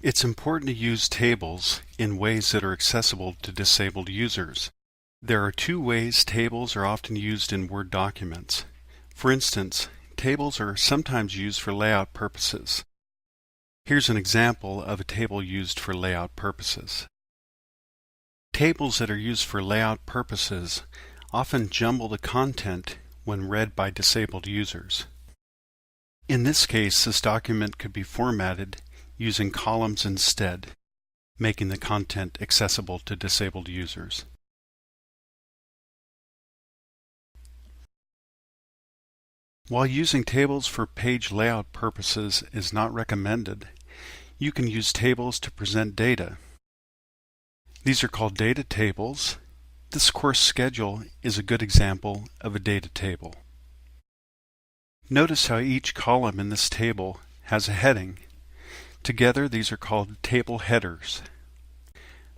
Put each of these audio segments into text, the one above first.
It's important to use tables in ways that are accessible to disabled users. There are two ways tables are often used in Word documents. For instance, tables are sometimes used for layout purposes. Here's an example of a table used for layout purposes. Tables that are used for layout purposes often jumble the content when read by disabled users. In this case, this document could be formatted using columns instead, making the content accessible to disabled users. While using tables for page layout purposes is not recommended, you can use tables to present data. These are called data tables. This course schedule is a good example of a data table. Notice how each column in this table has a heading. Together, these are called table headers.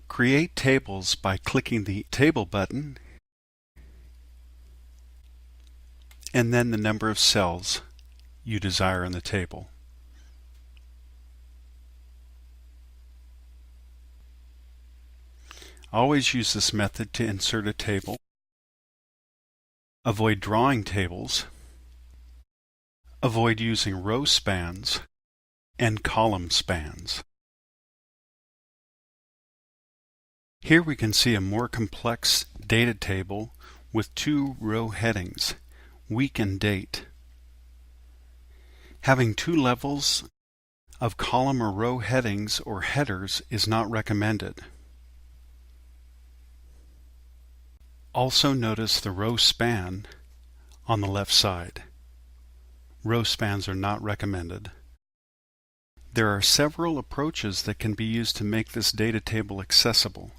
Create tables by clicking the Table button and then the number of cells you desire in the table. Always use this method to insert a table. Avoid drawing tables. Avoid using row spans and column spans. Here we can see a more complex data table with two row headings, week and date. Having two levels of column or row headings or headers is not recommended. Also notice the row span on the left side. Row spans are not recommended. There are several approaches that can be used to make this data table accessible.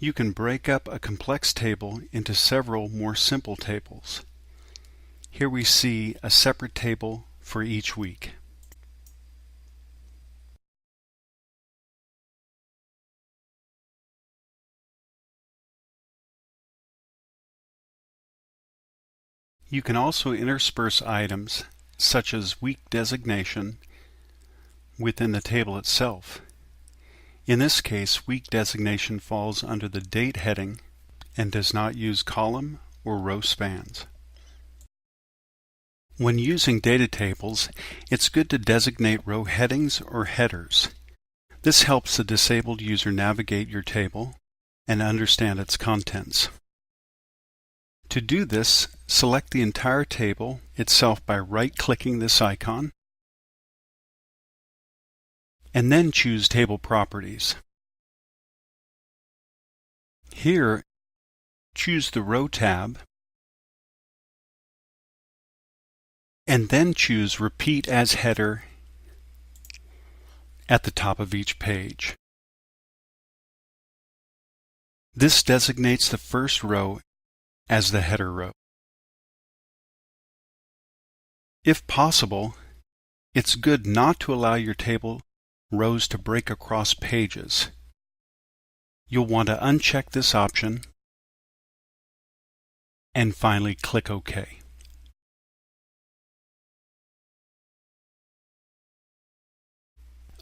You can break up a complex table into several more simple tables. Here we see a separate table for each week. You can also intersperse items such as week designation within the table itself. In this case, week designation falls under the date heading and does not use column or row spans. When using data tables, it's good to designate row headings or headers. This helps the disabled user navigate your table and understand its contents. To do this, select the entire table itself by right-clicking this icon, and then choose Table Properties. Here, choose the Row tab, and then choose Repeat as Header at the top of each page. This designates the first row as the header row. If possible, it's good not to allow your table rows to break across pages. You'll want to uncheck this option and finally click OK.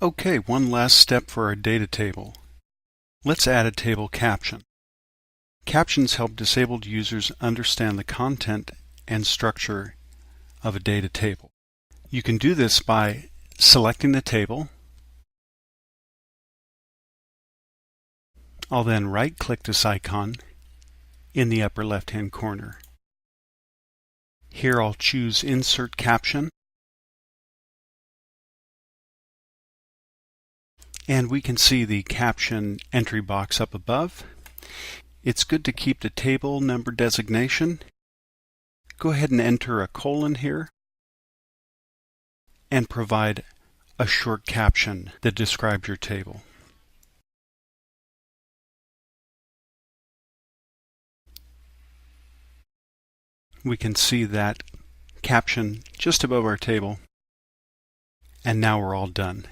Okay, one last step for our data table. Let's add a table caption. Captions help disabled users understand the content and structure of a data table. You can do this by selecting the table. I'll then right-click this icon in the upper left-hand corner. Here I'll choose Insert Caption, and we can see the caption entry box up above. It's good to keep the table number designation. Go ahead and enter a colon here and provide a short caption that describes your table. We can see that caption just above our table, and now we're all done.